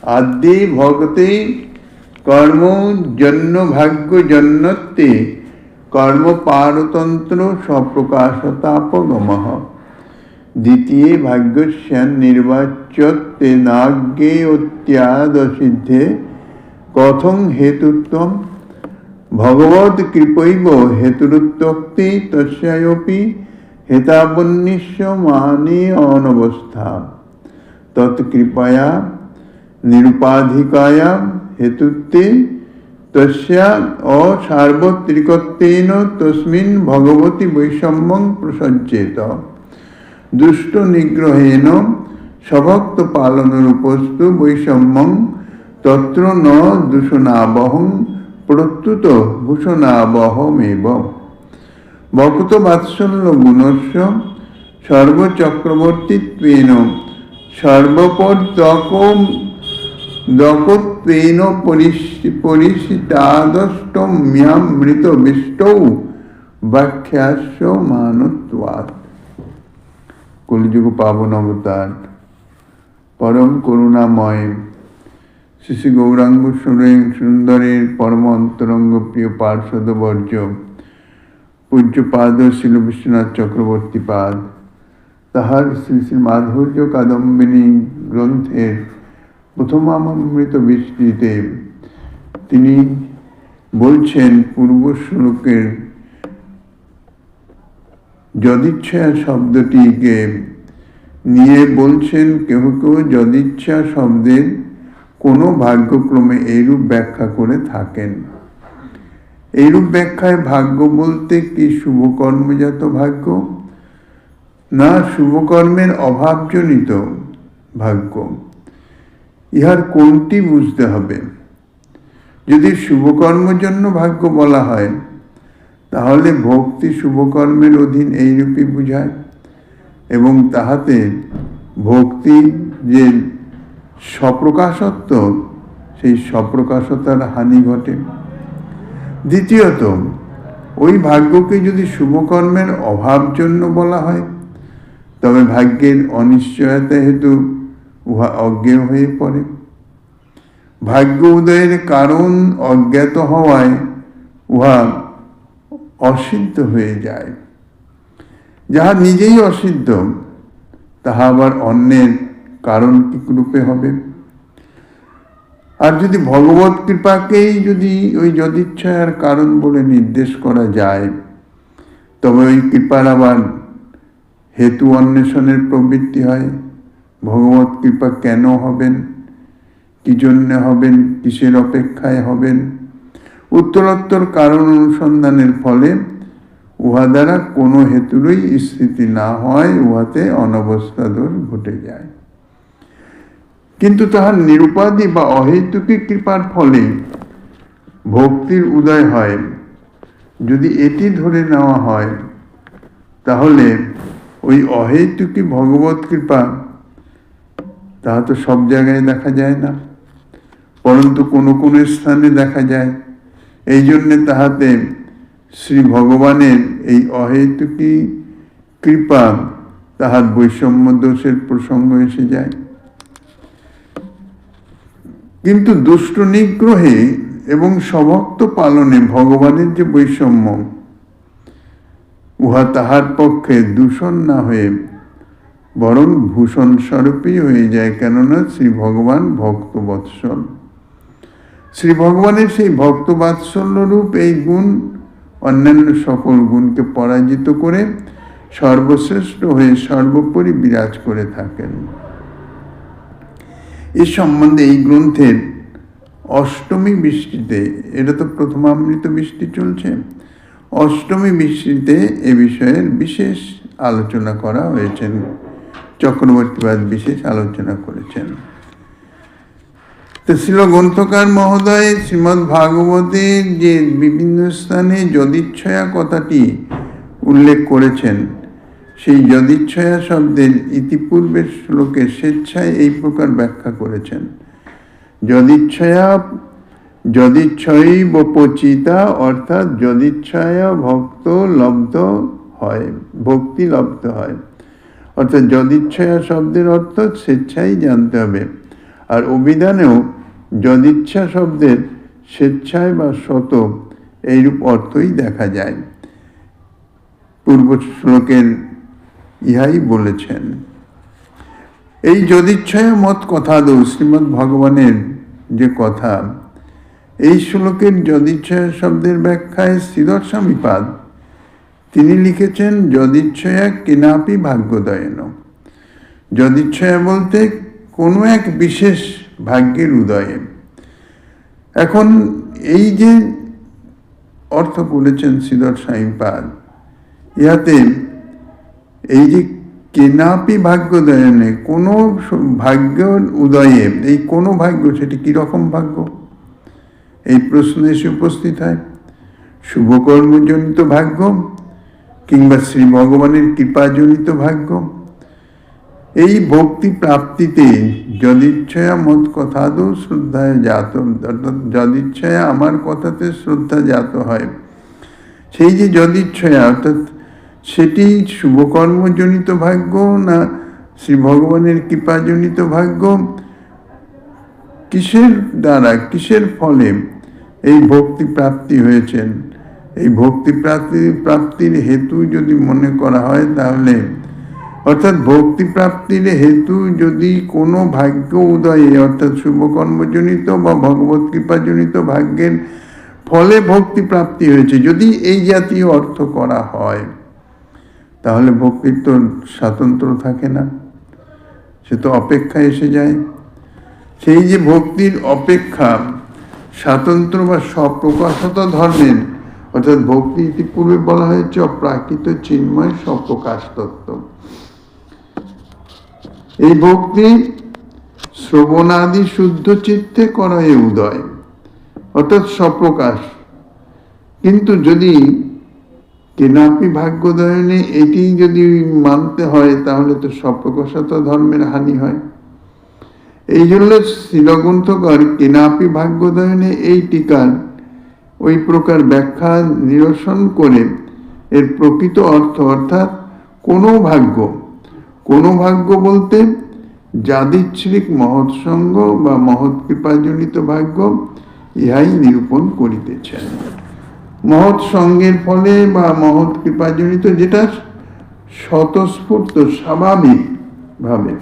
আদ্যে ভগতে কর্ম জন্য ভাগ্য জন্যত্তে কর্ম পারতন্ত্র স্বপ্রকাশতাপগমঃ। দ্বিতীয় ভাগ্যস্যান নির্বাচ্যতে নাজ্ঞে অত্যাদসিদ্ধে কথং হেতুত্বম ভগবৎ কৃপৈব হেতুরুক্তোক্তি তস্যাপি হেতাবন্নিষ্যমানে অনবস্থা তৎকৃপয়া নিরুপাধিকায়া হেতুত্বে তস্যা অসার্বত্রিকত্বেন তস্মিন ভগবতি বৈষম্যং প্রসজ্জেত। দুষ্ট নিগ্রহেণ স্বভক্ত পালনরূপস্তু বৈষম্যং তত্র ন দূষণাবহং প্রত্যুত ভূষণাবহমেব। ভক্ত বাৎসল্য গুণস্য সর্বচক্রবর্তীত্বেন সর্বপদকত্বেন পরিষিতাদষ্টম্যামৃতবিষ্টৌ ব্যাখ্যাস্যমানত্বাৎ। কলিযুগ পাবন অবতার পরম করুণাময় শ্রী শ্রী গৌরাঙ্গ সুন্দরের পরম অন্তরঙ্গ প্রিয় পার্শ্বদবর্য পূজ্যপাদ শিল বিশ্বনাথ চক্রবর্তী পাদ তাহার শ্রী শ্রী মাধুর্য কাদম্বিনী গ্রন্থের প্রথমামৃত বৃষ্টিতে তিনি বলছেন পূর্ব শ্লোকের যদিচ্ছা শব্দটিকে নিয়ে বলছেন কেহ কেউ যদিচ্ছা শব্দের কোনো ভাগ্যক্রমে এইরূপ ব্যাখ্যা করে থাকেন। এইরূপ ব্যাখ্যায় ভাগ্য বলতে কি শুভকর্মজাত ভাগ্য, না শুভকর্মের অভাবজনিত ভাগ্য, ইহার কোনটি বুঝতে হবে। যদি শুভকর্মজন্য ভাগ্য বলা হয় তাহলে ভক্তি শুভকর্মের অধীন এইরূপই বুঝায় এবং তাহাতে ভক্তি যে স্বপ্রকাশত্ব সেই স্বপ্রকাশতার হানি ঘটে। দ্বিতীয়ত ওই ভাগ্যকে যদি শুভকর্মের অভাব জন্য বলা হয় তবে ভাগ্যের অনিশ্চয়তা হেতু উহা অজ্ঞেয় হয়ে পড়ে। ভাগ্য উদয়ের কারণ অজ্ঞাত হওয়ায় উহা অসিদ্ধ হয়ে যায়। যাহা নিজেই অসিদ্ধ তাহা আবার অন্যের কারণ কি রূপে হবে। আর যদি ভগবত কৃপাকেই যদি ওই যদিচ্ছার কারণ বলে নির্দেশ করা যায় তবে ওই কৃপার আবার হেতু অন্বেষণের প্রবৃত্তি হয়। ভগবত কৃপা কেন হবেন, কি জন্য হবেন, কিসের অপেক্ষায় হবেন, উত্তরোত্তর কারণ অনুসন্ধানের ফলে উহা দ্বারা কোনো হেতুরই স্থিতি না হয়, উহাতে অনবস্থা দোষ ঘটে যায়। কিন্তু তাহার নিরুপাধি বা অহেতুকী কৃপার ফলে ভক্তির উদয় হয়, যদি এটি ধরে নেওয়া হয় তাহলে ওই অহেতুকী ভগবত কৃপা তাহা তো সব জায়গায় দেখা যায় না, পরন্তু কোনো কোনো স্থানে দেখা যায়। এই জন্যে তাহাতে শ্রী ভগবানের এই অহেতুকী কৃপা তাহার বৈষম্য দোষের প্রসঙ্গ এসে যায়। কিন্তু দুষ্ট নিগ্রহে এবং স্বভক্ত পালনে ভগবানের যে বৈষম্য উহা তাহার পক্ষে দূষণ না হয়ে বরং ভূষণ স্বরূপই হয়ে যায়, কেননা শ্রী ভগবান ভক্ত বৎসল। শ্রী ভগবানের সেই ভক্ত বাৎসল্য রূপ এই গুণ অন্যান্য সকল গুণকে পরাজিত করে সর্বশ্রেষ্ঠ হয়ে সর্বোপরি বিরাজ করে থাকেন। এ সম্বন্ধে এই গ্রন্থের অষ্টমী বৃষ্টিতে, এটা তো প্রথমামৃত বৃষ্টি চলছে, অষ্টমী বৃষ্টিতে এ বিষয়ের বিশেষ আলোচনা করা হয়েছেন। চক্রবর্তীবাদ বিশেষ আলোচনা করেছেন। তো শিল গ্রন্থকার মহোদয় শ্রীমদ্ ভাগবতের যে বিভিন্ন স্থানে যদিচ্ছয়া কথাটি উল্লেখ করেছেন, সেই যদিচ্ছয়া শব্দের ইতিপূর্বের শ্লোকে স্বেচ্ছায় এই প্রকার ব্যাখ্যা করেছেন। যদিচ্ছয়ৈবপচিতা, অর্থাৎ যদিচ্ছয়া ভক্ত লব্ধ হয়, ভক্তি লব্ধ হয়। অর্থাৎ যদিচ্ছয়া শব্দের অর্থ স্বেচ্ছায় জানতে হবে। আর অভিধানেও যদিচ্ছা শব্দের স্বেচ্ছায় বা শত এইরূপ অর্থই দেখা যায়। পূর্ব শ্লোকের ইহাই বলেছেন। এই যদিচ্ছয় মত কথাদৌ শ্রীমদ্ ভগবানের যে কথা, এই শ্লোকের যদিচ্ছয় শব্দের ব্যাখ্যায় শ্রীধর স্বামীপাদ তিনি লিখেছেন যদিচ্ছয়া কেনাপি ভাগ্যোদয়েন। যদিচ্ছয়া বলতে কোনো এক বিশেষ ভাগ্যের উদয়ে। এখন এই যে অর্থ করেছেন শ্রীধর স্বামীপাদ, ইহাতে এই যে কেনাপি ভাগ্যোদয়নে, কোনো ভাগ্য উদয়ে, এই কোনো ভাগ্য সেটি কীরকম ভাগ্য, এই প্রশ্ন এসে উপস্থিত হয়। শুভকর্মজনিত ভাগ্য কিংবা শ্রী ভগবানের কৃপাজনিত ভাগ্য। এই ভক্তি প্রাপ্তিতে যদিচ্ছয়া মত কথাদৌ শ্রদ্ধায় জাত, অর্থাৎ যদিচ্ছয়া আমার কথাতে শ্রদ্ধা জাত হয়। সেই যে যদিচ্ছয়া, অর্থাৎ সেটি শুভকর্মজনিত ভাগ্য না শ্রী ভগবানের কৃপাজনিত ভাগ্য, কিসের দ্বারা, কিসের ফলে এই ভক্তি প্রাপ্তি হয়েছেন, এই ভক্তি প্রাপ্তির হেতু যদি মনে করা হয়, তাহলে অর্থাৎ ভক্তি প্রাপ্তির হেতু যদি কোনো ভাগ্য উদয়ে, অর্থাৎ শুভকর্মজনিত বা ভগবত কৃপাজনিত ভাগ্যের ফলে ভক্তি প্রাপ্তি হয়েছে, যদি এই জাতীয় অর্থ করা হয়, তাহলে ভক্তির তো স্বাতন্ত্র্য থাকে না, সে তো অপেক্ষা এসে যায়। সেই যে ভক্তির অপেক্ষা স্বাতন্ত্র্য বা স্বপ্রকাশতা ধর্মের, অর্থাৎ ভক্তি ইতিপূর্বে বলা হয়েছে অপ্রাকৃত চিন্ময় স্বপ্রকাশ তত্ত্ব। এই ভক্তি শ্রবণাদি শুদ্ধ চিত্তে করায় উদয়, অর্থাৎ স্বপ্রকাশ। কিন্তু যদি কেনাপি ভাগ্যোদয়নে এটি যদি মানতে হয়, তাহলে তো স্বপ্রকাশতা ধর্মের হানি হয়। এই জন্য শিলগ্রন্থকার কেনাপি ভাগ্যোদয়নে এই টিকার ওই প্রকার ব্যাখ্যা নিরসন করে এর প্রকৃত অর্থ, অর্থাৎ কোনো ভাগ্য, কোনো ভাগ্য বলতে যাদিচ্ছ্রিক মহৎসঙ্গ বা মহৎ কৃপাজনিত ভাগ্য, ইহাই নিরূপণ করিতেছেন। মহৎ সঙ্গের ফলে বা মহৎ কৃপাজনিত, যেটা স্বতঃস্ফূর্ত স্বাভাবিক ভাবে।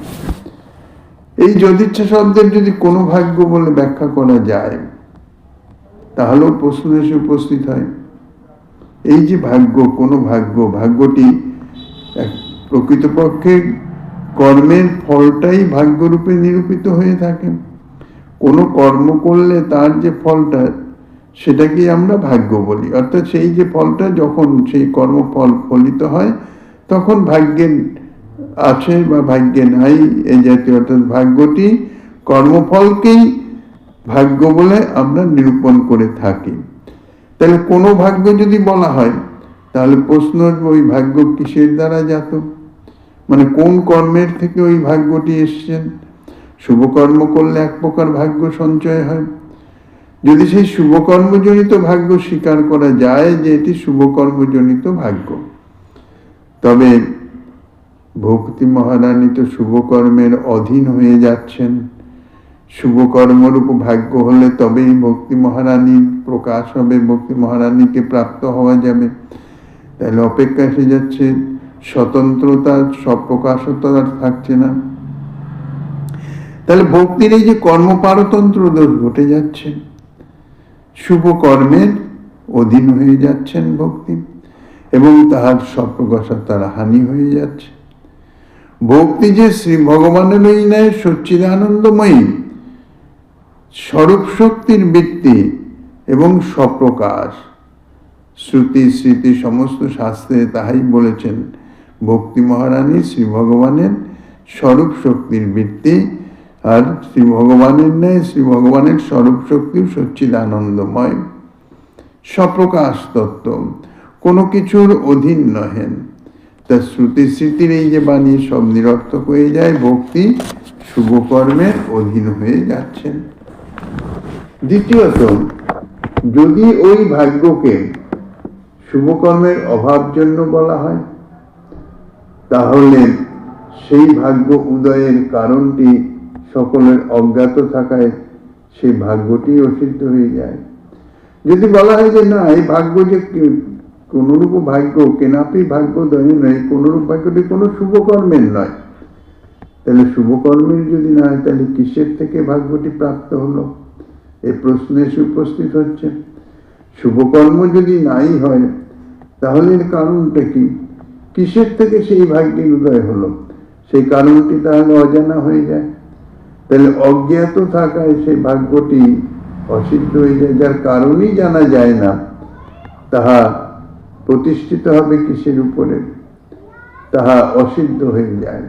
এই যদিচ্ছা শব্দের যদি কোনো ভাগ্য বলে ব্যাখ্যা করা যায়, তাহলেও প্রশ্ন এসে উপস্থিত হয়, এই যে ভাগ্য, কোনো ভাগ্য, ভাগ্যটি প্রকৃতপক্ষে কর্মের ফলটাই ভাগ্যরূপে নিরূপিত হয়ে থাকে। কোনো কর্ম করলে তার যে ফলটা, সেটাকে আমরা ভাগ্য বলি। অর্থাৎ সেই যে ফলটা, যখন সেই কর্মফল ফলিত হয়, তখন ভাগ্যে আছে বা ভাগ্যে নাই এই জাতীয়, অর্থাৎ ভাগ্যটি কর্মফলকেই ভাগ্য বলে আমরা নিরূপণ করে থাকি। তাহলে কোনো ভাগ্য যদি বলা হয়, তাহলে প্রশ্ন ওই ভাগ্য কিসের দ্বারা জাত, মানে কোন কর্মের থেকে ওই ভাগ্যটি এসছেন। শুভকর্ম করলে এক প্রকার ভাগ্য সঞ্চয় হয়। যদি সেই শুভকর্মজনিত ভাগ্য স্বীকার করা যায় যে এটি শুভকর্মজনিত ভাগ্য, তবে ভক্তি মহারানী তো শুভকর্মের অধীন হয়ে যাচ্ছেন। শুভকর্মরূপ ভাগ্য হলে তবেই ভক্তি মহারানীর প্রকাশ হবে, ভক্তি মহারানীকে প্রাপ্ত হওয়া যাবে। তাহলে অপেক্ষা এসে যাচ্ছে, স্বতন্ত্রতা স্বপ্রকাশতা আর থাকছে না। তাহলে ভক্তির এই যে কর্মপারতন্ত্র দোষ ঘটে যাচ্ছে, শুভ কর্মের অধীন হয়ে যাচ্ছেন ভক্তি, এবং তাহার স্বপ্রকাশতার হানি হয়ে যাচ্ছে। ভক্তি যে শ্রী ভগবানের ওই ন্যায় সচ্চিদানন্দময়ী স্বরূপ শক্তির বৃত্তি এবং স্বপ্রকাশ, শ্রুতি স্মৃতি সমস্ত শাস্ত্রে তাহাই বলেছেন। ভক্তি মহারানী শ্রী ভগবানের স্বরূপ শক্তির বৃত্তি, আর শ্রী ভগবানের ন্যায় শ্রী ভগবানের স্বরূপ শক্তি সচ্চিদানন্দময় স্বপ্রকাশ তত্ত্ব, কোনো কিছুর অধীন নহেন। তা শ্রুতি স্মৃতির এই যে বাণী সব নিরর্থক হয়ে যায়, ভক্তি শুভকর্মের অধীন হয়ে যাচ্ছেন। দ্বিতীয়ত, যদি ওই ভাগ্যকে শুভকর্মের অভাব জন্য বলা হয়, তাহলে সেই ভাগ্য উদয়ের কারণটি সকলের অজ্ঞাত থাকায় সেই ভাগ্যটি অসিদ্ধ হয়ে যায়। যদি বলা হয় যে না, এই ভাগ্য যে কোনরূপ ভাগ্য, কেনাপি ভাগ্য দয় নয়, কোনরূপ ভাগ্যটি কোনো শুভকর্মের নয়, তাহলে শুভকর্মের যদি না হয় তাহলে কিসের থেকে ভাগ্যটি প্রাপ্ত হলো? এই প্রশ্ন এসে উপস্থিত হচ্ছে। শুভকর্ম যদি নাই হয় তাহলে এর কারণটা কি? কিসের থেকে সেই ভাগ্যের উদয় হলো? সেই কারণটি তাহলে অজানা হয়ে যায়। তাহলে অজ্ঞাত থাকায় সেই ভাগ্যটি অসিদ্ধ হয়ে যায়। যার কারণই জানা যায় না, তাহা প্রতিষ্ঠিত হবে কিসের উপরে? তাহা অসিদ্ধ হয়ে যায়।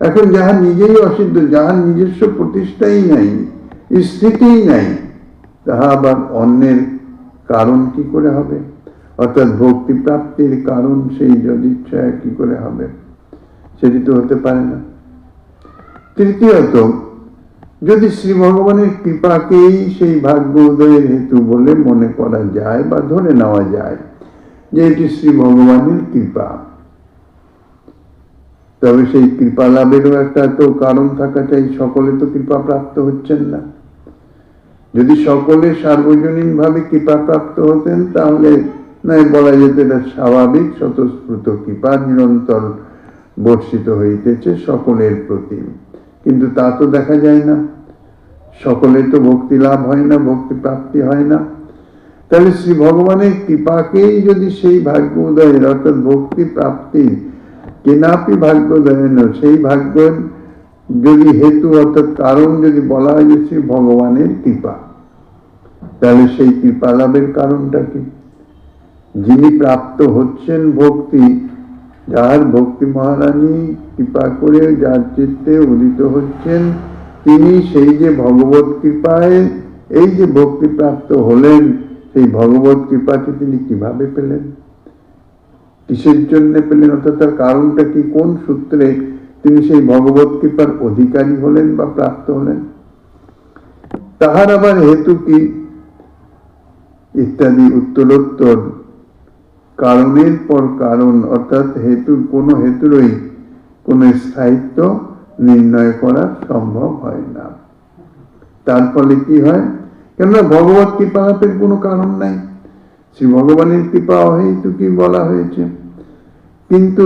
এখন যাহা নিজেই অসিদ্ধ, যাহার নিজস্ব প্রতিষ্ঠাই নাই, স্থিতিই নাই, তাহা আবার অন্যের কারণ কি করে হবে? অর্থাৎ ভক্তি প্রাপ্তির কারণ সেই যদিচ্ছা কি করে হবে? সেটি তো হতে পারে না। তৃতীয়ত, যদি শ্রী ভগবানের কৃপাকেই সেই ভাগ্য উদয়ের হেতু বলে মনে করা যায় বা ধরে নেওয়া যায় যে এটি শ্রী ভগবানের কৃপা, তবে সেই কৃপা লাভেরও একটা তো কারণ থাকা চাই। সকলে তো কৃপা প্রাপ্ত হচ্ছেন না। যদি সকলে সার্বজনীন ভাবে কৃপা প্রাপ্ত হতেন তাহলে নয় বলা যেত এটা স্বাভাবিক স্বতঃস্ফূর্ত কৃপা নিরন্তর বর্ষিত হইতেছে সকলের প্রতি, কিন্তু তা তো দেখা যায় না। সকলের তো ভক্তি লাভ হয় না, ভক্তি প্রাপ্তি হয় না। তাহলে শ্রী ভগবানের কৃপাকেই যদি সেই ভাগ্য উদয়ের অর্থাৎ ভক্তি প্রাপ্তির কেনাপি ভাগ্য উদয়ন, সেই ভাগ্যের যদি হেতু অর্থাৎ কারণ যদি বলা হয় যে শ্রী ভগবানের কৃপা, তাহলে সেই কৃপা লাভের কারণটা কি? যিনি প্রাপ্ত হচ্ছেন ভক্তি, যার ভক্তি মহারানী কৃপা করে যার চিত্তে উদিত হচ্ছেন, তিনি সেই যে ভগবত কৃপায় এই যে ভক্তি প্রাপ্ত হলেন, সেই ভগবত কৃপাটি তিনি কিভাবে পেলেন? কিসের জন্য পেলেন? অর্থাৎ তার কারণটা কি? কোন সূত্রে তিনি সেই ভগবত কৃপার অধিকারী হলেন বা প্রাপ্ত হলেন? তাহার আবার হেতু কি ইত্যাদি উত্তরোত্তর কারণের পর কারণ, অর্থাৎ হেতু কোনো হেতুরই কোনো স্থায়িত্ব নির্ণয় করা সম্ভব হয় না। তার ফলে কি হয়? কেননা ভগবত কৃপা লাভের কোনো কারণ নাই। শ্রী ভগবানের কৃপা অহেতুকী বলা হয়েছে, কিন্তু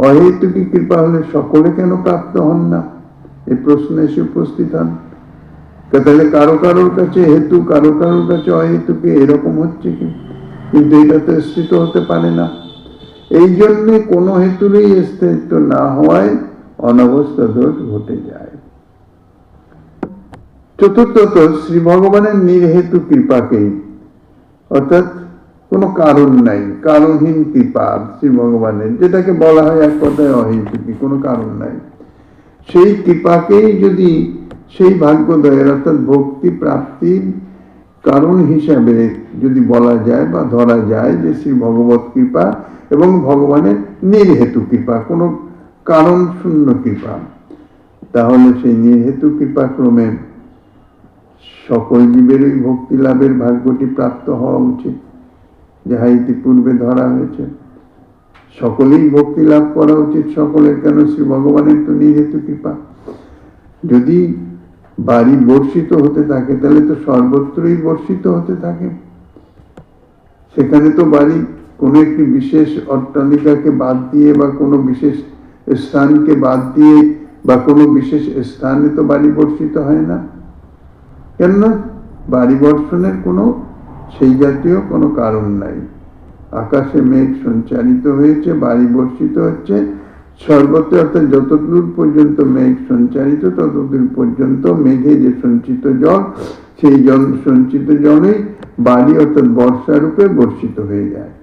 অহেতুকী কৃপা হলে সকলে কেন প্রাপ্ত হন না? এই প্রশ্ন এসে উপস্থিত হন। তাহলে কারো কারোর কাছে হেতু, কারো কারোর কাছে অহেতুকী, এরকম হচ্ছে কি? কিন্তু এটা তো স্থিত হতে পারে না। এই জন্য কোনো হেতুরই স্থায়িত্ব না হওয়ায় অনবস্থা দোষ ঘটে যায়। চতুর্থত, শ্রী ভগবানের নির্হেতু কৃপাকেই অর্থাৎ কোনো কারণ নাই, কারণহীন কৃপা শ্রী ভগবানের, যেটাকে বলা হয় এক কথায় অহেতুকী, কোনো কারণ নাই, সেই কৃপাকেই যদি সেই ভাগ্যোদয়ের অর্থাৎ ভক্তি প্রাপ্তির কারণ হিসাবে যদি বলা যায় বা ধরা যায় যে শ্রী ভগবত কৃপা এবং ভগবানের নির্হেতু কৃপা, কোনো কারণ শূন্য কৃপা, তাহলে সেই নির্হেতু কৃপা ক্রমে সকল জীবেরই ভক্তি লাভের ভাগ্যটি প্রাপ্ত হওয়া উচিত, যাহা ইতিপূর্বে ধরা হয়েছে। সকলেই ভক্তি লাভ করা উচিত সকলের, কেন শ্রী ভগবানের তো নির্হেতু কৃপা। যদি বাড়ি বর্ষিত হতে থাকে তাহলে তো সর্বত্রই বর্ষিত হতে থাকে। সেখানে তো বাড়ি কোনো একটি বিশেষ অট্টালিকাকে বাদ দিয়ে বা কোনো বিশেষ স্থানকে বাদ দিয়ে বা কোনো বিশেষ স্থানে তো বাড়ি বর্ষিত হয় না। কেননা বাড়ি বর্ষণের কোনো সেই জাতীয় কোনো কারণ নাই। আকাশে মেঘ সঞ্চারিত হয়েছে, বাড়ি বর্ষিত হচ্ছে সর্বত্র, অর্থাৎ যতদূর পর্যন্ত মেঘ সঞ্চারিত ততদূর পর্যন্ত মেঘে যে সঞ্চিত জল, সেই জল সঞ্চিত জলেই বাড়ি অর্থাৎ বর্ষা রূপে বর্ষিত হয়ে যায়।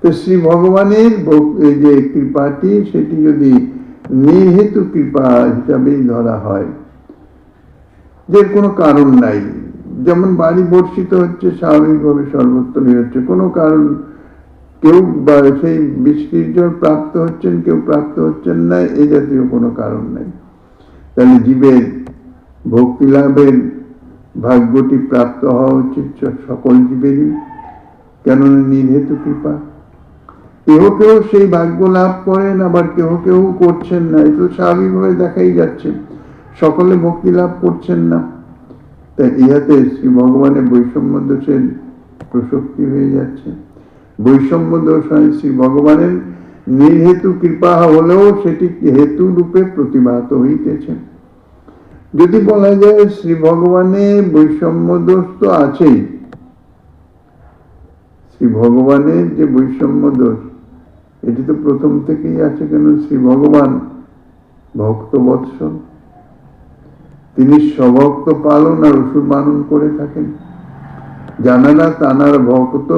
তো শ্রী ভগবানের এই যে কৃপাটি, সেটি যদি নির্হেতু কৃপা হিসাবেই ধরা হয়, যে কোনো কারণ নাই, যেমন বাড়ি বর্ষিত হচ্ছে স্বাভাবিকভাবে সর্বত্রই হচ্ছে, কোনো কারণ, কেউ সেই বৃষ্টির জল প্রাপ্ত হচ্ছেন, কেউ প্রাপ্ত হচ্ছেন না, এই জাতীয় কোনো কারণ নাই। তাহলে জীবের ভক্তি লাভের ভাগ্যটি প্রাপ্ত হওয়া উচিত সকল জীবেরই, কেননা নির্হেতু কৃপা। কেহ কেউ সেই ভাগ্য লাভ করেন, আবার কেহ কেউ করছেন না, এটা স্বাভাবিকভাবে দেখাই যাচ্ছে। সকলে ভক্তি লাভ করছেন না। তাই ইহাতে শ্রী ভগবানের বৈষম্য দোষের প্রসক্তি হয়ে যাচ্ছে। বৈষম্য দোষ হয় শ্রী ভগবানের নির্হেতু কৃপা হলেও সেটি হেতু রূপে প্রতিভাত হইতেছে। যদি বলা যায় শ্রী ভগবানের বৈষম্য দোষ তো আছেই, শ্রী ভগবানের যে বৈষম্য দোষ এটি তো প্রথম থেকেই আছে। কেন? শ্রী ভগবান ভক্ত বৎসল, তিনি স্বভক্ত পালন আর অসুর পালন করে থাকেন। যানারা তানার ভক্ত,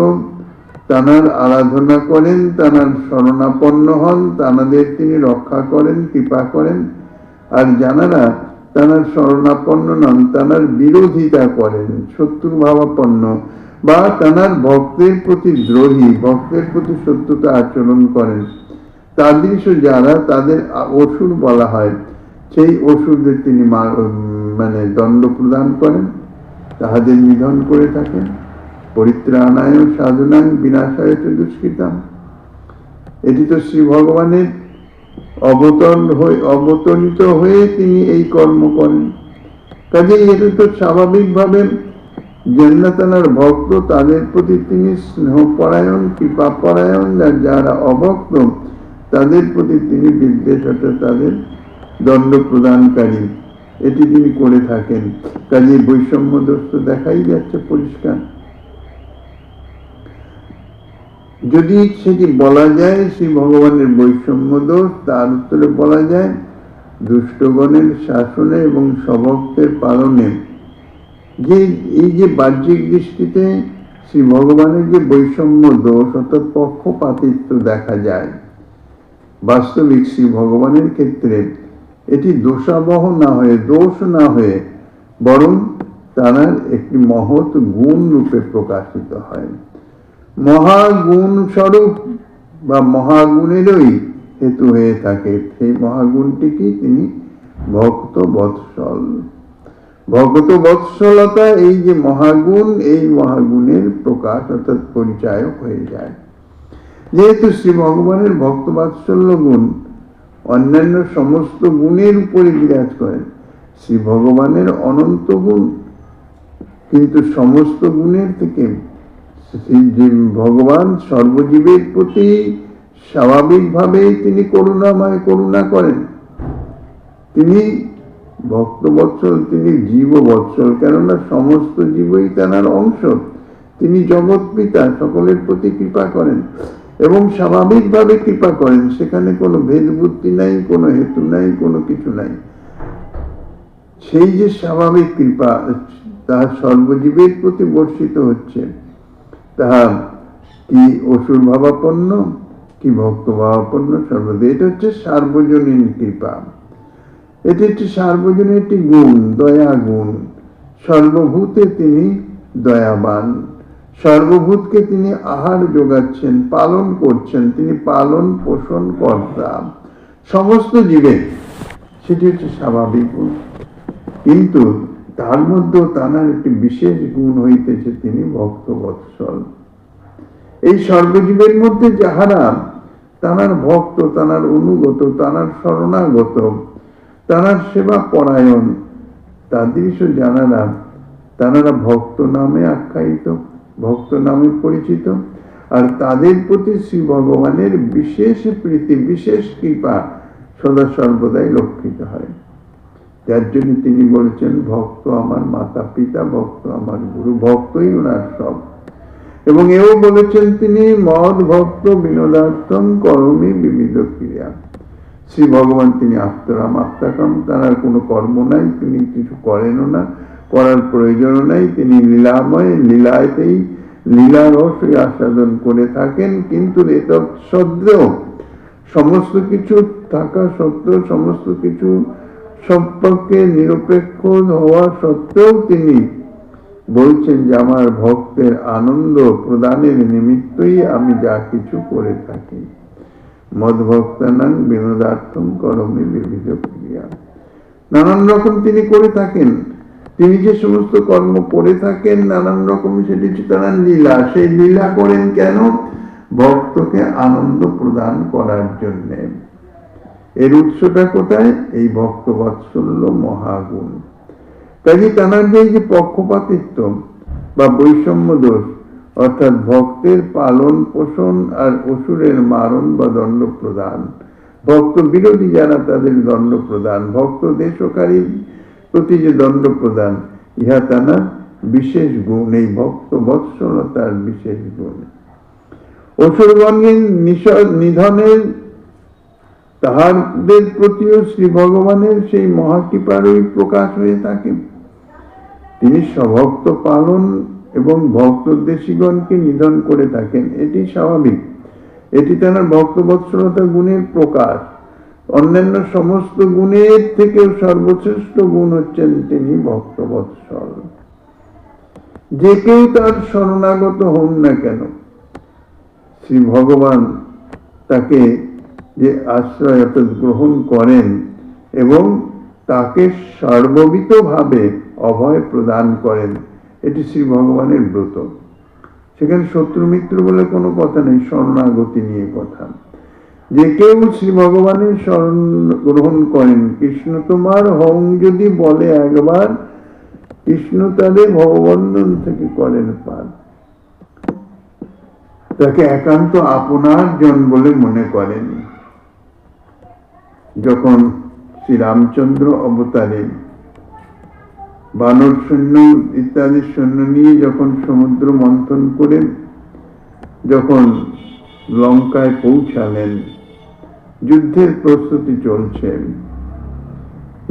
তানার আরাধনা করেন, তানার শরণাপন্ন হন, তানাদের তিনি রক্ষা করেন, কৃপা করেন। আর যানারা তানার শরণাপন্ন নন, তানার বিরোধিতা করেন, শত্রু ভাবাপন্ন বা তানার ভক্তের প্রতি দ্রোহী, ভক্তের প্রতি শত্রুতা আচরণ করেন, তাদৃশ যারা, তাদের অসুর বলা হয়। সেই অসুরদের তিনি দণ্ড প্রদান করেন, তাহাদের নিধন করে থাকেন। পরিত্রাণায় সাধনাং বিনাশায় চ দুষ্কৃতাম। এটি তো শ্রী ভগবানের অবতরিত হয়ে তিনি এই কর্ম করেন। কাজে এটা তো স্বাভাবিকভাবে জন্নাতানার ভক্ত, তাদের প্রতি তিনি স্নেহপরায়ণ, কৃপাপরায়ণ, আর যারা অভক্ত তাদের প্রতি তিনি বিদ্বেষ, অর্থাৎ তাদের দণ্ড প্রদানকারী, এটি তিনি করে থাকেন। কাজে বৈষম্য দোষ তো দেখাই যাচ্ছে পরিষ্কার। যদি সেটি বলা যায় শ্রী ভগবানের বৈষম্য দোষ, তার উত্তরে বলা যায় দুষ্টগণের শাসনে এবং স্বভক্তের পালনে যে এই যে বাহ্যিক দৃষ্টিতে শ্রী ভগবানের যে বৈষম্য দোষ অর্থাৎ পক্ষপাতিত্ব দেখা যায়, বাস্তবিক শ্রী ভগবানের ক্ষেত্রে এটি দোষাবহ না হয়ে, দোষ না হয়ে, বরং তার একটি মহৎ গুণ রূপে প্রকাশিত হয়। মহাগুণ স্বরূপ বা মহাগুণেরই হেতু হয়ে থাকে। সেই মহাগুণটি কি? তিনি ভক্ত বৎসল। ভক্ত বৎসলতা এই যে মহাগুণ, এই মহাগুণের প্রকাশ অর্থাৎ পরিচয় হয়ে যায়। যেহেতু শ্রী ভগবানের ভক্ত বাৎসল্য গুণ অন্যান্য সমস্ত গুণের উপরে বিরাজ করেন, শ্রী ভগবানের অনন্ত গুণ, কিন্তু সমস্ত গুণের থেকে ভগবান সর্বজীবের প্রতি স্বাভাবিকভাবেই তিনি করুণাময়, করুণা করেন। তিনি ভক্ত বৎসল, তিনি জীব বৎসল, কেননা সমস্ত জীবই তার অংশ। তিনি জগৎ পিতা, সকলের প্রতি কৃপা করেন এবং স্বাভাবিকভাবে কৃপা করেন। সেখানে কোনো ভেদ বুদ্ধি নাই, কোনো হেতু নাই, কোনো কিছু নাই। সেই যে স্বাভাবিক কৃপা তাহা সর্বজীবের প্রতি বর্ষিত হচ্ছে, তাহা কি অসুর ভাবাপন্ন কি ভক্ত ভাবাপন্ন, সর্বদা এটা হচ্ছে সার্বজনীন কৃপা। এটি হচ্ছে সার্বজনীন একটি গুণ, দয়া গুণ। সর্বভূতে তিনি দয়াবান, সর্বভূতকে তিনি আহার যোগাচ্ছেন, পালন করছেন, তিনি পালন পোষণ কর্তা সমস্ত জীবের, সেটি হচ্ছে স্বাভাবিক গুণ। কিন্তু তার মধ্যেও তার একটি বিশেষ গুণ হইতেছে তিনি ভক্ত বৎসল। এই সর্বজীবের মধ্যে যাহারা তার ভক্ত, তার অনুগত, তার শরণাগত, তার সেবা পরায়ণ, তাদৃশ জানারা তারা ভক্ত নামে আখ্যায়িত, ভক্ত নামে পরিচিত। আর তাদের প্রতি শ্রী ভগবানের বিশেষ প্রীতি, বিশেষ কৃপা সদা সর্বদাই লক্ষিত হয়। যার জন্য তিনি বলেছেন ভক্ত আমার মাতা পিতা, ভক্ত আমার গুরু, ভক্তই ওনার সব। এবং এও বলেছেন তিনি মদ ভক্ত বিনোদার্থম করমি বিবিধ ক্রিয়া। শ্রী ভগবান তিনি আত্মরাম, আত্মাকাম, তার কোনো কর্ম নাই, তিনি কিছু করেনও না, করার প্রয়োজনও নাই। তিনি লীলাময়, লীলাতেই লীলা রসই আস্বাদন করে থাকেন। কিন্তু সত্ত্বেও, সমস্ত কিছু থাকা সত্ত্বেও, সমস্ত কিছু সম্পর্কে নিরপেক্ষ হওয়া সত্ত্বেও তিনি বলছেন যে আমার ভক্তের আনন্দ প্রদানের নিমিত্তই আমি যা কিছু করে থাকি। মদভক্তানাং বিনোদার্থম করমি বিবিধ ক্রিয়া। নানান রকম তিনি করে থাকেন। তিনি যে সমস্ত কর্ম করে থাকেন নানান রকম, সেটি হচ্ছে তার লীলা। সেই লীলা করেন কেন? ভক্তকে আনন্দ প্রদান করার জন্যে। এর উৎসটা কোথায়? এই ভক্ত বাৎসল্য মহাগুণ। কাজে তাঁর যে পক্ষপাতিত্ব বা বৈষম্য দোষ, অর্থাৎ ভক্তের পালন পোষণ আর অসুরের মারণ বা দণ্ড প্রদান, ভক্ত বিরোধী যারা তাদের দণ্ড প্রদান, ভক্ত দেশকারীর প্রতি যে দণ্ড প্রদান, ইহা তাঁর বিশেষ গুণ, এই ভক্ত বৎসলতার বিশেষ গুণ। অসুরগণের নিধনের তাহাদের প্রতিও শ্রী ভগবানের সেই মহাকৃপারই প্রকাশ হয়ে থাকে। তিনি স্বভক্ত পালন এবং ভক্তদ্বেষীগণকে নিধন করে থাকেন, এটি স্বাভাবিক। এটি তার ভক্তবৎসলতা গুণের প্রকাশ। অন্যান্য সমস্ত গুণের থেকেও সর্বশ্রেষ্ঠ গুণ হচ্ছেন তিনি ভক্তবৎসল। যে কেউ তার শরণাগত হন না কেন, শ্রী ভগবান তাকে যে আশ্রয় অর্থাৎ গ্রহণ করেন এবং তাকে সর্ববিতভাবে অভয় প্রদান করেন, এটি শ্রী ভগবানের ব্রত। সেখানে শত্রু মিত্র বলে কোনো কথা নেই, শরণাগতি নিয়ে কথা। যে কেউ শ্রী ভগবানের শরণ গ্রহণ করেন, কৃষ্ণ তোমার হং যদি বলে একবার, কৃষ্ণ তাদের ভববন্ধন থেকে করেন পার। তাকে একান্ত আপনার জন বলে মনে করেন। যখন শ্রী রামচন্দ্র অবতারে বানর সৈন্য ইত্যাদি সৈন্য নিয়ে যখন সমুদ্র মন্থন করে যখন লঙ্কায় পৌঁছালেন, যুদ্ধের প্রস্তুতি চলছে,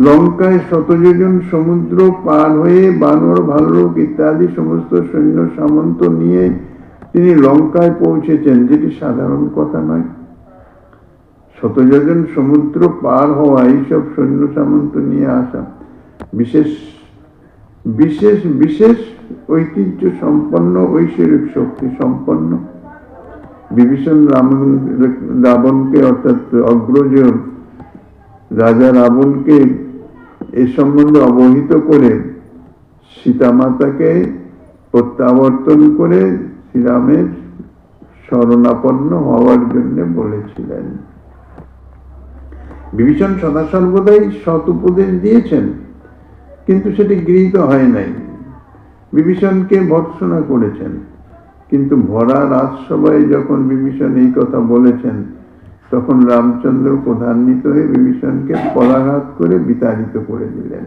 লঙ্কায় শতযোজন সমুদ্র পার হয়ে বানর ভাল্লুক ইত্যাদি সমস্ত সৈন্য সামন্ত নিয়ে তিনি লঙ্কায় পৌঁছেছেন, যেটি সাধারণ কথা নয়। শতযোজন সমুদ্র পার হওয়া, এইসব সৈন্য সামন্ত নিয়ে আসা বিশেষ বিশেষ বিশেষ ঐতিহ্য সম্পন্ন, ঐশ্বরিক শক্তি সম্পন্ন। বিভীষণ রাবণকে অর্থাৎ অগ্রজ রাজা রাবণকে এ সম্বন্ধে অবহিত করে সীতামাতাকে প্রত্যাবর্তন করে শ্রীরামের শরণাপন্ন হওয়ার জন্য বলেছিলেন। বিভীষণ সদা সর্বদাই সৎ উপদেশ দিয়েছেন, কিন্তু সেটি গৃহীত হয় নাই। বিভীষণকে ভর্ৎসনা করেছেন, কিন্তু ভরা রাজসভায় যখন বিভীষণ এই কথা বলেছেন, তখন রামচন্দ্র ক্রোধান্বিত হয়ে বিভীষণকে পরাঘাত করে বিতাড়িত করে দিলেন।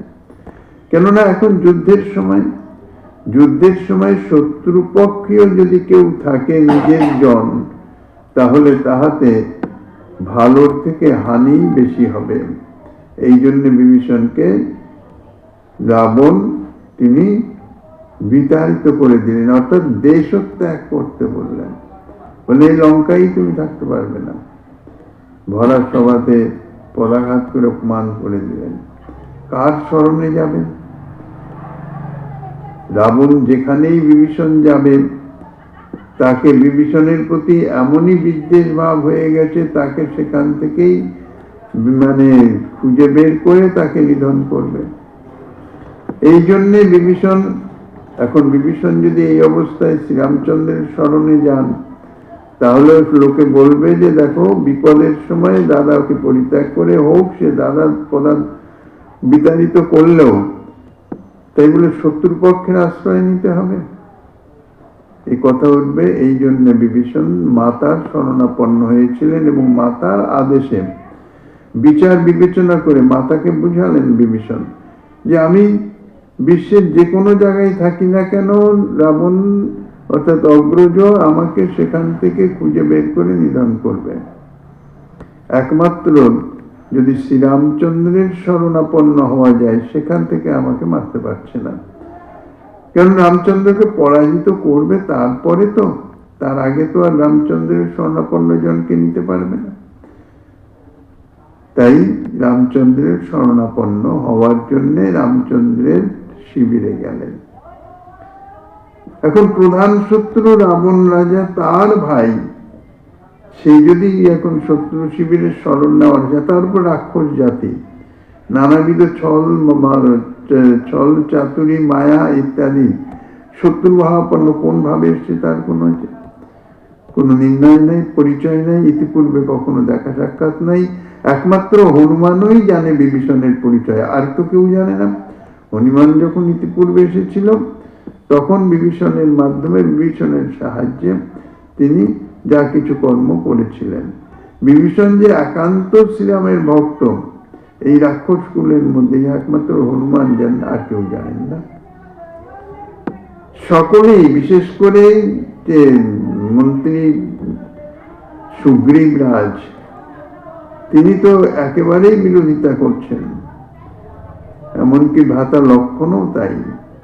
কেননা এখন যুদ্ধের সময় শত্রুপক্ষীয় যদি কেউ থাকে নিজের জন, তাহলে তাহাতে ভালোর থেকে হানি বেশি হবে। এই জন্য বিভীষণকে রাবণ তিনি বিতাড়িত করে দিলেন, অর্থাৎ দেশত্যাগ করতে বললেন। বলে এই লঙ্কায় তুমি থাকতে পারবে না। ভরা সভাতে পদাঘাত করে অপমান করে দিলেন। কার স্মরণে যাবেন? রাবণ যেখানেই বিভীষণ যাবে, তাকে বিভীষণের প্রতি এমনই বিদ্বেষ ভাব হয়ে গেছে, তাকে সেখান থেকেই খুঁজে বের করে তাকে নিধন করবে। এই জন্যে বিভীষণ যদি এই অবস্থায় শ্রীরামচন্দ্রের স্মরণে যান, তাহলে লোকে বলবে যে দেখো, বিপদের সময় দাদাকে পরিত্যাগ করে হোক, সে দাদার বিতাড়িত করলেও তাই বলে শত্রুপক্ষের আশ্রয় নিতে হবে, এই কথা উঠবে। এই জন্য বিভীষণ মাতার শরণাপন্ন হয়েছিলেন এবং মাতার আদেশে বিচার বিবেচনা করে মাতাকে বুঝালেন বিভীষণ যে আমি বিশ্বের যে কোনো জায়গায় থাকি না কেন, রাবণ অর্থাৎ অগ্রজ আমাকে সেখান থেকে খুঁজে বের করে নিধন করবে। একমাত্র যদি শ্রীরামচন্দ্রের শরণাপন্ন হওয়া যায়, সেখান থেকে আমাকে মারতে পারছে না। কারণ রামচন্দ্রকে পরাজিত করবে, তারপরে তো, তার আগে তো আর রামচন্দ্রের শরণাপন্ন জনকে নিতে পারবে না। তাই রামচন্দ্রের শরণাপন্ন হওয়ার জন্য রামচন্দ্রের শিবিরে গেলেন। এখন প্রধান শত্রু রাবণ রাজা, তার ভাই, সেই যদি এখন শত্রু শিবিরের শরণ নেওয়ার যায়, তার উপর রাক্ষস জাতি নানাবিধ ছল চাতুরি মায়া ইত্যাদি শত্রু ভাবাপন্ন কোন ভাবে এসছে তার কোনো নির্ণয় নাই, পরিচয় নাই, ইতিপূর্বে কখনো দেখা সাক্ষাৎ নাই। একমাত্র হনুমানই জানে বিভীষণের পরিচয়, আর তো কেউ জানে না। হনুমান যখন ইতিপূর্বে এসেছিল তখন বিভীষণের মাধ্যমে, বিভীষণের সাহায্যে তিনি যা কিছু কর্ম করেছিলেন। বিভীষণ যে একান্ত শ্রীরামের ভক্ত, এই রাক্ষস কুলের মধ্যে একমাত্র হনুমান জানেন, আর কেউ জানেন না। সকলেই, বিশেষ করে যে মন্ত্রী সুগ্রীব রাজ, তিনি তো একেবারেই বিরোধিতা করছেন। এমনকি ভ্রাতা লক্ষণও তাই,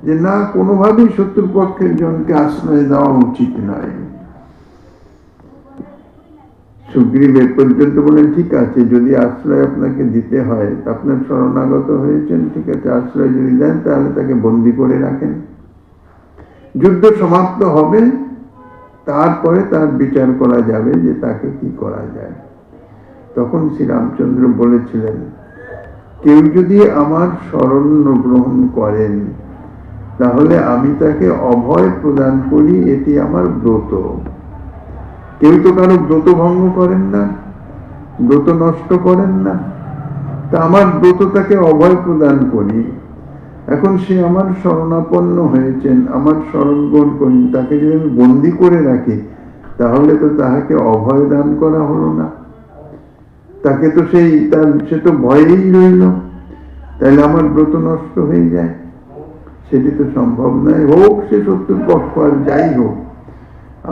যে না, কোনোভাবেই শত্রুপক্ষের জনকে আশ্রয় দেওয়া উচিত নয়। সুগ্রীব এ পর্যন্ত বলেন, ঠিক আছে, যদি আশ্রয় আপনাকে দিতে হয়, আপনার শরণাগত হয়েছেন, ঠিক আছে, আশ্রয় যদি দেন তাহলে তাকে বন্দী করে রাখেন। যুদ্ধ সমাপ্ত হবে, তারপরে তার বিচার করা যাবে যে তাকে কি করা যায়। তখন শ্রীরামচন্দ্র বলেছিলেন, কেউ যদি আমার শরণ গ্রহণ করেন তাহলে আমি তাকে অভয় প্রদান করি, এটি আমার ব্রত। কেউ তো কারো ব্রত ভঙ্গ করেন না, ব্রত নষ্ট করেন না, তা আমার ব্রত তাকে অভয় প্রদান করি। এখন সে আমার শরণাপন্ন হয়েছেন, আমার শরণ গ্রহণ করেন, তাকে যদি আমি বন্দী করে রাখি তাহলে তো তাহাকে অভয় দান করা হলো না, তাকে তো সে তো ভয়েই রইল, তাহলে আমার ব্রত নষ্ট হয়ে যায়, সেটি তো সম্ভব নয়। হোক সে শত্রুপক্ষ আর যাই হোক,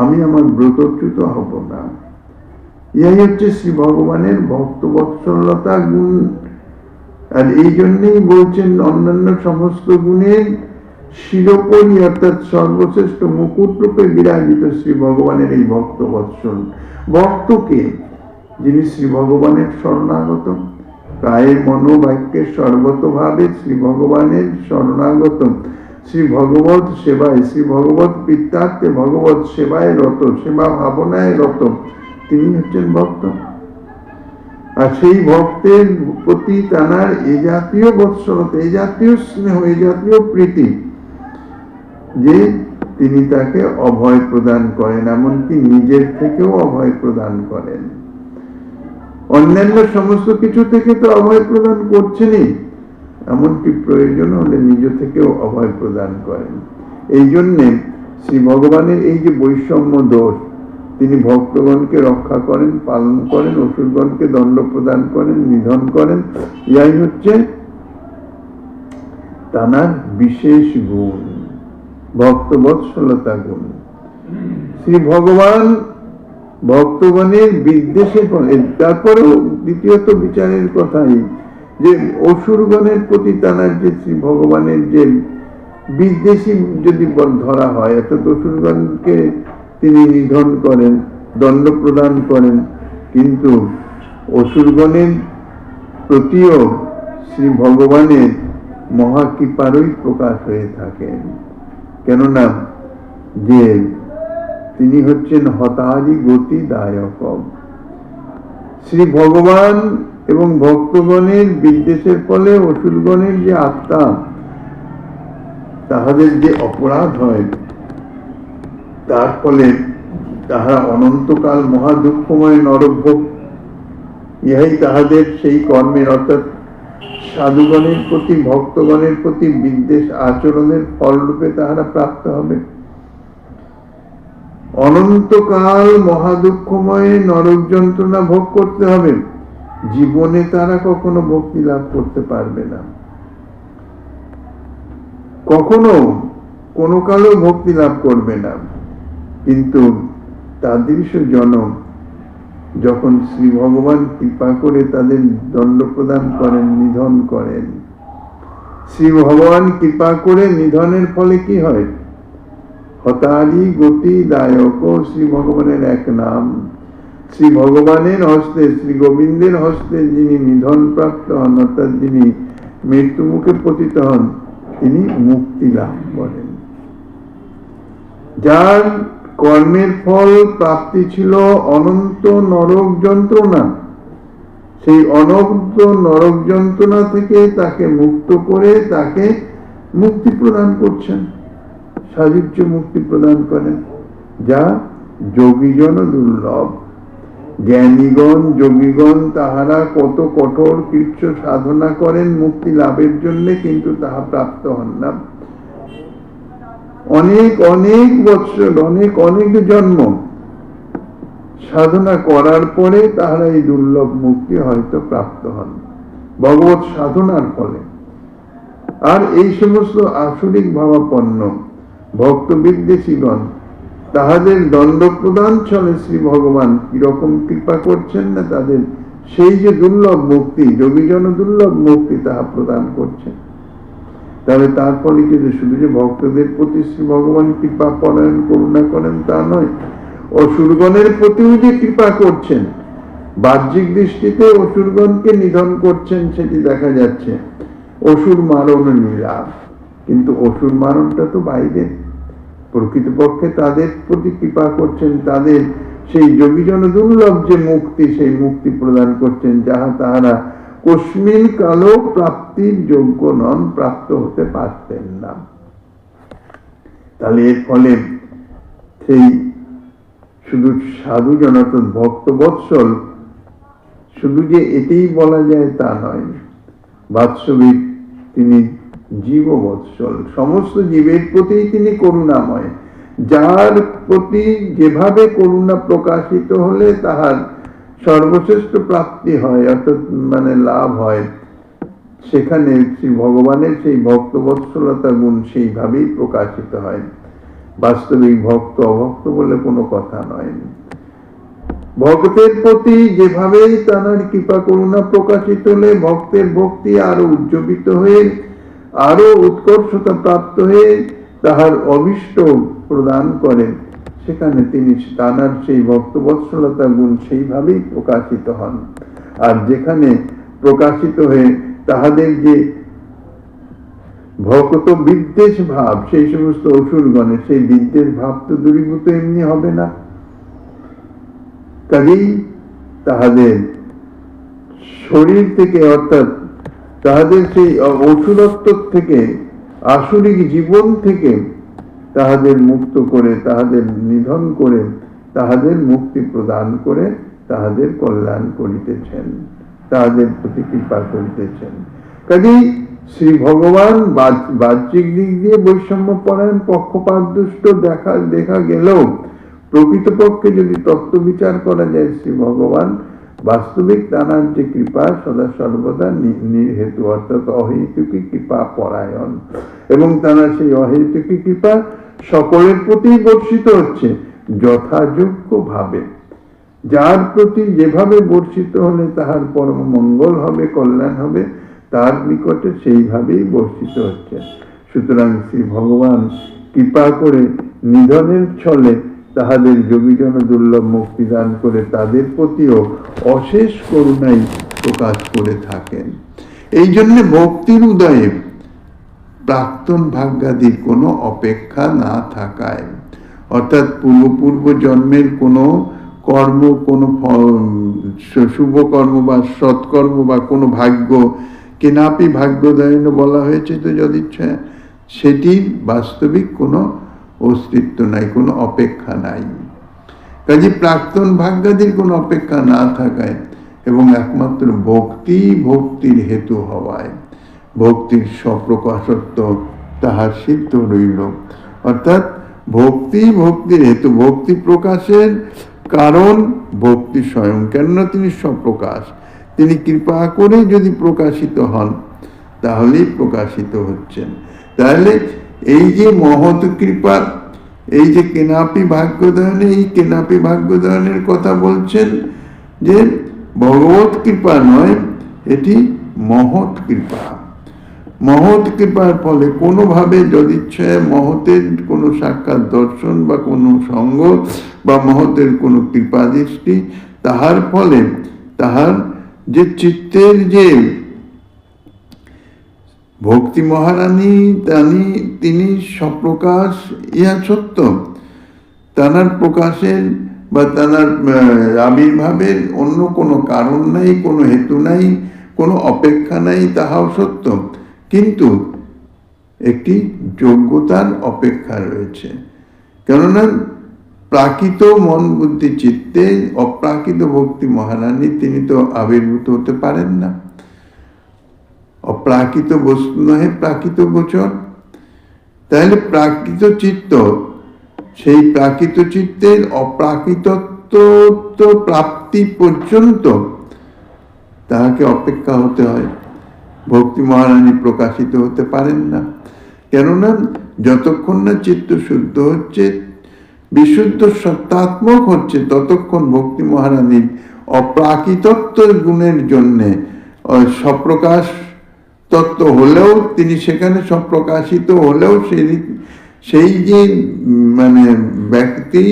আমি আমার ব্রতচ্যুত হব না। ইহাই হচ্ছে শ্রী ভগবানের ভক্তবৎসলতা গুণ। আর এই জন্যই বলছেন, অন্যান্য সমস্ত গুণের শিরোপরি অর্থাৎ সর্বশ্রেষ্ঠ মুকুট রূপে বিরাজিত শ্রী ভগবানের এই ভক্তবৎসল। ভক্তকে, যিনি শ্রী ভগবানের শরণাগত, কায়ে মনোবাক্যে সর্বতভাবে শ্রী ভগবানের শরণাগত, শ্রী ভগবত সেবায়, শ্রী ভগবত পিত্তার্থে ভগবত সেবায় রত, সেবা ভাবনায় রত, তিনি হচ্ছেন ভক্ত। আর সেই ভক্তের প্রতি তাঁর এ জাতীয় বৎসলতা, এ জাতীয় স্নেহ, এ জাতীয় প্রীতি যে তিনি তাকে অভয় প্রদান করেন, এমনকি নিজের থেকেও অভয় প্রদান করেন। অন্যান্য সমস্ত কিছু থেকে তো অভয় প্রদান করছেনই, এমনকি প্রয়োজন হলে নিজ থেকেও অভয় প্রদান করেন। এই জন্যে শ্রী ভগবানের এই যে বৈষম্য দোষ, তিনি ভক্তগণকে রক্ষা করেন, পালন করেন, অসুরগণকে দণ্ড প্রদান করেন, নিধন করেন, ইহাই হচ্ছে তাঁর বিশেষ গুণ, ভক্তবৎসলতা গুণ। শ্রী ভগবান ভক্তগণের বিদ্বেষে, তারপরেও দ্বিতীয়ত বিচারের কথাই যে অসুরগণের প্রতি তাঁর যে শ্রী ভগবানের যে বিদ্বেষী যদি ধরা হয়, অর্থাৎ অসুরগণকে তিনি নিধন করেন, দণ্ড প্রদান করেন, কিন্তু অসুরগণের প্রতিও শ্রী ভগবানের মহাকৃপারই প্রকাশ হয়ে থাকেন। কেননা যে তিনি হচ্ছেন হতারি গতি দায়ক। শ্রী ভগবান এবং ভক্তগণের বিদ্বেষের ফলে অসুরগণের যে আত্মা, তাহাদের যে অপরাধ হয়, তার ফলে তাহারা অনন্তকাল মহা দুঃখময় নরকভোগ, ইহাই তাহাদের সেই কর্মের, অর্থাৎ সাধুগণের প্রতি, ভক্তগণের প্রতি বিদ্বেষ আচরণের ফলরূপে তাহারা প্রাপ্ত হবে। অনন্তকাল মহা দুঃখময় নরক যন্ত্রণা ভোগ করতে হবে, জীবনে তারা কখনো ভক্তি লাভ করতে পারবে না, কখনো কোনো কালেও ভক্তি লাভ করবে না। কিন্তু তাদৃশ জনম যখন শ্রী ভগবান কৃপা করে তাদের দণ্ড প্রদান করেন, নিধন করেন, শ্রী ভগবান কৃপা করে নিধনের ফলে কি হয়? হতারি গতি দায়ক, শ্রী ভগবানের এক নাম। শ্রী ভগবানের হস্তে, শ্রী গোবিন্দের হস্তে যিনি নিধন প্রাপ্ত হন, অর্থাৎ যিনি মৃত্যু মুখে পতিত হন, তিনি মুক্তি লাভ করেন। যার কর্মের ফল প্রাপ্তি ছিল অনন্ত নরক যন্ত্রণা, সেই অনন্ত নরক যন্ত্রণা থেকে তাকে মুক্ত করে তাকে মুক্তি প্রদান করছেন, সাযুজ্য মুক্তি প্রদান করেন, যা যোগীজন দুর্লভ। জ্ঞানীগণ যোগীগণ তাহারা কত কঠোর কৃচ্ছ সাধনা করেন মুক্তি লাভের জন্য, কিন্তু তাহা প্রাপ্ত হন না। অনেক অনেক বৎসর, অনেক অনেক জন্ম সাধনা করার পরে তাহারা এই দুর্লভ মুক্তি হয়তো প্রাপ্ত হন ভগবত সাধনার ফলে। আর এই সমস্ত আসরিক ভাবাপন্ন ভক্ত বিদ্বেষীগণ, তাহাদের দণ্ড প্রদান চলে শ্রী ভগবান কিরকম কৃপা করছেন না, তাদের সেই যে দুর্লভ মুক্তি, যোগীজন দুর্লভ মুক্তি তাহা প্রদান করছেন। তাহলে তার ফলে কি শুধু যে ভক্তদের প্রতি শ্রী ভগবান কৃপা পরায়ণ করুণা করেন তা নয়, অসুরগণের প্রতিও যে কৃপা করছেন। বাহ্যিক দৃষ্টিতে অসুরগণকে নিধন করছেন সেটি দেখা যাচ্ছে, অসুর মারণ নীলাভ, কিন্তু অসুর মারণটা তো বাইরে। প্রকৃতপক্ষে তাদের প্রতি কৃপা করছেন, তাদের সেই যোগীজন দুর্লভ যে মুক্তি, সেই মুক্তি প্রদান করছেন, যাহা তাহারা কস্মিন কালো প্রাপ্তির যোগ্য নন, প্রাপ্ত হতে পারতেন না। তাহলে এর ফলে সেই শুধু সাধুজন অর্থাৎ ভক্ত বৎসল, শুধু যে এটাই বলা যায় তা নয়, বাস্তবিক তিনি জীব বৎসল, সমস্ত জীবের প্রতি তিনি করুণাময়। যার প্রতি যেভাবে করুণা প্রকাশিত হলে তাহার সর্বশ্রেষ্ঠ প্রাপ্তি হয়, অর্থাৎ লাভ হয়, সেখানে শ্রী ভগবানের সেই ভক্ত বৎসলতা গুণ সেইভাবেই প্রকাশিত হয়। বাস্তবিক ভক্ত অভক্ত বলে কোনো কথা নয়। ভক্তের প্রতি যেভাবেই তাঁর কৃপা করুণা প্রকাশিত হলে ভক্তের ভক্তি আরো উজ্জীবিত হয়ে, আরো উৎকর্ষতা প্রাপ্ত হয়ে তাহার অভিষ্ট প্রদান করেন, সেখানে তিনি তাঁর সেই ভক্ত বৎসলতা গুণ সেইভাবেই প্রকাশিত হন। আর যেখানে প্রকাশিত হয়ে তাহাদের যে ভক্ত বিদ্বেষ ভাব, সেই সমস্ত অসুরগণের সেই বিদ্বেষ ভাব তো দূরীভূত এমনি হবে না। কাজেই তাহাদের শরীর থেকে, অর্থাৎ তাহাদের সেই অসুরত্ব থেকে, আসরিক জীবন থেকে তাহাদের মুক্ত করে, তাহাদের নিধন করে, তাহাদের মুক্তি প্রদান করে তাহাদের কল্যাণ করিতেছেন, তাহাদের প্রতি কৃপা করিতেছেন। কাজেই শ্রী ভগবান বাহ্যিক দিক দিয়ে বৈষম্য পরায়ণ পক্ষপাত দুষ্ট দেখা গেলেও প্রকৃতপক্ষে যদি তত্ত্ব বিচার করা যায়, শ্রী ভগবান বাস্তবিক তাঁর যে কৃপা সদা সর্বদা নির্হেতু, অর্থাৎ অহেতুকী কৃপা পরায়ণ, এবং তাঁর সেই অহেতুকী কৃপা সকলের প্রতি বর্ষিত হচ্ছে যথাযোগ্য ভাবে। যার প্রতি যেভাবে বর্ষিত হলে তাহার পরম মঙ্গল হবে, কল্যাণ হবে, তার নিকটে সেইভাবেই বর্ষিত হচ্ছে। সুতরাং শ্রী ভগবান কৃপা করে নিধনের ছলে তাহাদের যোগীজন দুর্লভ মুক্তি দান করে তাদের প্রতিও অশেষ করুণাই প্রকাশ করে থাকেন। এই জন্য ভক্তির উদয়ে প্রাক্তন ভাগ্যাদির কোনো অপেক্ষা না থাকায়, অর্থাৎ পূর্ব জন্মের কোনো কর্ম, কোনো শুভ কর্ম বা সৎকর্ম বা কোনো ভাগ্য, কেনাপি ভাগ্যদয়ন বলা হয়েছে তো যদিচ্ছা, সেটির বাস্তবিক কোনো অস্তিত্ব নাই, কোনো অপেক্ষা নাই। কাজে প্রাক্তন ভাগ্যাদির কোনো অপেক্ষা না থাকায় এবং একমাত্র ভক্তির হেতু হওয়ায় ভক্তির স্বপ্রকাশত্ব তাহার সিদ্ধ রইল। অর্থাৎ ভক্তির হেতু, ভক্তি প্রকাশের কারণ ভক্তি স্বয়ং, কেননা তিনি স্বপ্রকাশ। তিনি কৃপা করে যদি প্রকাশিত হন তাহলেই প্রকাশিত হচ্ছেন। তাহলে এই যে মহৎ কৃপা, এই যে কেনাপি ভাগ্যদয়নে, এই কেনাপি ভাগ্যদয়নের কথা বলছেন যে ভগবত কৃপা নয়, এটি মহৎ কৃপা। মহৎ কৃপার ফলে কোনোভাবে যদিচ্ছায় মহতের কোনো সাক্ষাৎ দর্শন বা কোনো সঙ্গ বা মহতের কোনো কৃপা দৃষ্টি, তাহার ফলে তাহার যে চিত্তের যে ভক্তি মহারানী তিনি স্বপ্রকাশ, ইহা সত্য। তাঁর প্রকাশের বা তাঁর আবির্ভাবের অন্য কোনো কারণ নাই, কোনো হেতু নাই, কোনো অপেক্ষা নাই, তাহাও সত্য। কিন্তু একটি যোগ্যতার অপেক্ষা রয়েছে, কেননা প্রাকৃত মন বুদ্ধি চিত্তে অপ্রাকৃত ভক্তি মহারানী তিনি তো আবির্ভূত হতে পারেন না। অপ্রাকৃত বস্তু নহে প্রাকৃত গোচর। তাহলে প্রাকৃত চিত্ত, সেই প্রাকৃত চিত্তের অপ্রাকৃতত্ব প্রাপ্তি পর্যন্ত তাহাকে অপেক্ষা হতে হয়। ভক্তি মহারানী প্রকাশিত হতে পারেন না, কেননা যতক্ষণ না চিত্ত শুদ্ধ হচ্ছে, বিশুদ্ধ সত্তাত্মক হচ্ছে, ততক্ষণ ভক্তি মহারানীর অপ্রাকৃতত্ব গুণের জন্যে স্বপ্রকাশ তত্ত্ব হলেও তিনি সেখানে স্বপ্রকাশিত হলেও সেই যে মানে ব্যক্তি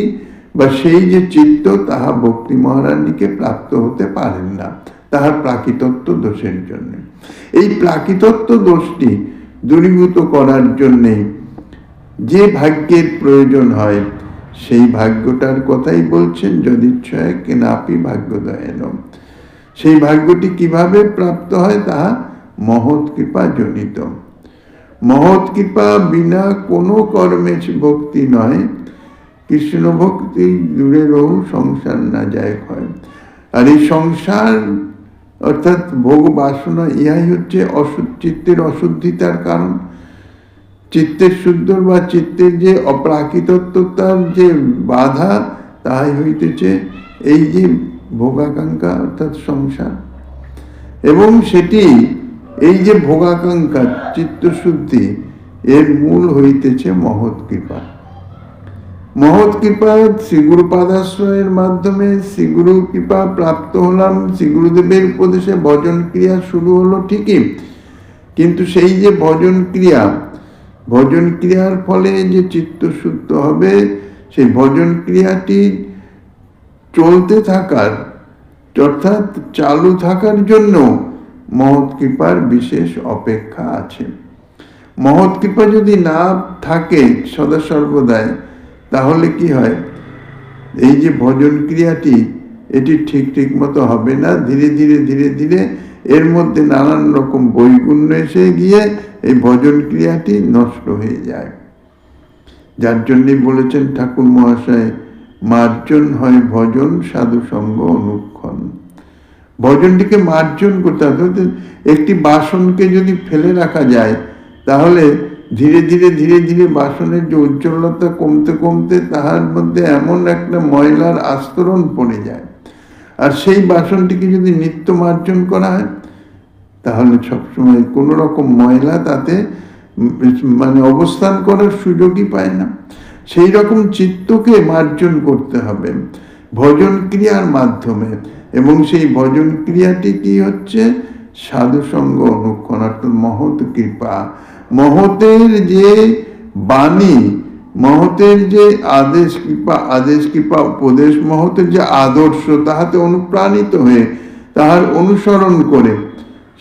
বা সেই যে চিত্ত, তাহা ভক্তি মহারানীকে প্রাপ্ত হতে পারেন না তাহার প্রাকৃতত্ব দোষের জন্য। এই প্রাকৃতত্ব দোষটি দূরীভূত করার জন্যে যে ভাগ্যের প্রয়োজন হয়, সেই ভাগ্যটার কথাই বলছেন, যদিচ্ছয় কেনাপি ভাগ্যোদয়েন। সেই ভাগ্যটি কিভাবে প্রাপ্ত হয়, তাহা মহৎ কৃপা জনিত। মহৎ কৃপা বিনা কোনো কর্মে ভক্তি নয়। কৃষ্ণ ভক্তি দূরে রহু, সংসার না যায় ক্ষয়। আর এই সংসার অর্থাৎ ভোগ বাসনা, ইহাই হচ্ছে চিত্তের অশুদ্ধিতার কারণ। চিত্তের শুদ্ধ বা চিত্তের যে অপ্রাকৃতত্বতার যে বাধা, তাহাই হইতেছে এই যে ভোগাকাঙ্ক্ষা অর্থাৎ সংসার। এবং সেটি এই যে ভোগাকাঙ্ক্ষা চিত্তশুদ্ধি, এর মূল হইতেছে মহৎ কৃপা। মহৎ কৃপা শ্রীগুরু পাদাশ্রয়ের মাধ্যমে শ্রীগুরু কৃপা প্রাপ্ত হলাম, শ্রীগুরুদেবের উপদেশে ভজন ক্রিয়া শুরু হলো ঠিকই, কিন্তু সেই যে ভজন ক্রিয়ার ফলে যে চিত্ত শুদ্ধ হবে, সেই ভজন ক্রিয়াটি চলতে থাকার অর্থাৎ চালু থাকার জন্য মহৎ কৃপার বিশেষ অপেক্ষা আছে। মহৎ কৃপা যদি না থাকে সদা সর্বদাই, তাহলে কি হয়, এই যে ভজন ক্রিয়াটি এটি ঠিক মতো হবে না। ধীরে ধীরে এর মধ্যে নানান রকম বৈগুণ্য এসে গিয়ে এই ভজন ক্রিয়াটি নষ্ট হয়ে যায়। যার জন্যই বলেছেন ঠাকুর মহাশয়, মার্জন হয় ভজন সাধু সঙ্গ অনুক্ষণ। ভজনটিকে মার্জন করতে হবে। একটি বাসনকে যদি ফেলে রাখা যায়, তাহলে ধীরে ধীরে বাসনের যে উজ্জ্বলতা কমতে তাহার মধ্যে এমন একটা ময়লার আস্তরণ পড়ে যায়। আর সেই বাসনটিকে যদি নিত্য মার্জন করা হয়, তাহলে সবসময় কোনো রকম ময়লা তাতে মানে অবস্থান করার সুযোগই পায় না। সেই রকম চিত্তকে মার্জন করতে হবে ভজন ক্রিয়ার মাধ্যমে। এবং সেই ভজন ক্রিয়াটি কি হচ্ছে, সাধু সঙ্গ অনুক্ষণ অর্থাৎ মহৎ কৃপা। মহতের যে বাণী, মহতের যে আদেশ কৃপা উপদেশ, মহতের যে আদর্শ, তাহাতে অনুপ্রাণিত হয়ে তাহার অনুসরণ করে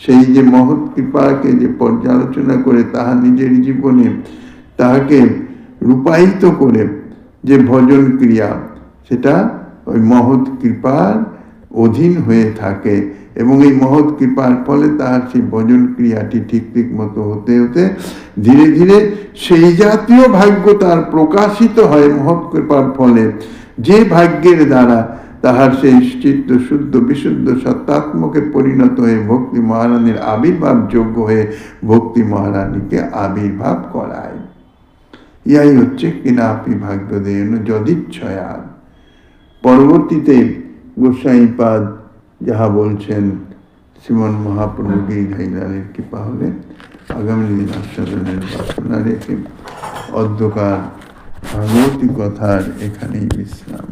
সেই যে মহৎ কৃপাকে যে পর্যালোচনা করে তাহা নিজের জীবনে তাহাকে রূপায়িত করে যে ভজন ক্রিয়া, সেটা ওই মহৎ কৃপার অধীন হয়ে থাকে। এবং এই মহৎ কৃপার ফলে তাহার সেই ভজন ক্রিয়াটি ঠিক মতো হতে ধীরে সেই জাতীয় ভাগ্য তার প্রকাশিত হয় মহৎ কৃপার ফলে, যে ভাগ্যের দ্বারা তাহার সেই চিত্ত শুদ্ধ বিশুদ্ধ সত্তাত্মকে পরিণত হয়ে ভক্তি মহারানীর আবির্ভাব যোগ্য হয়ে ভক্তি মহারানীকে আবির্ভাব করায়। ইহাই হচ্ছে কিনাপি ভাগ্যোদয়েন যদিচ্ছয়া। পরবর্তীতে গোস্বাইপাদ যাহা বলছেন, শ্রীমন মহাপ্রভু গিরিধারীলালের কৃপা হলে আগামী দিন আস্বাদনের বাসনা রেখে অধ্যকার ভাগবতী কথার এখানেই বিশ্রাম।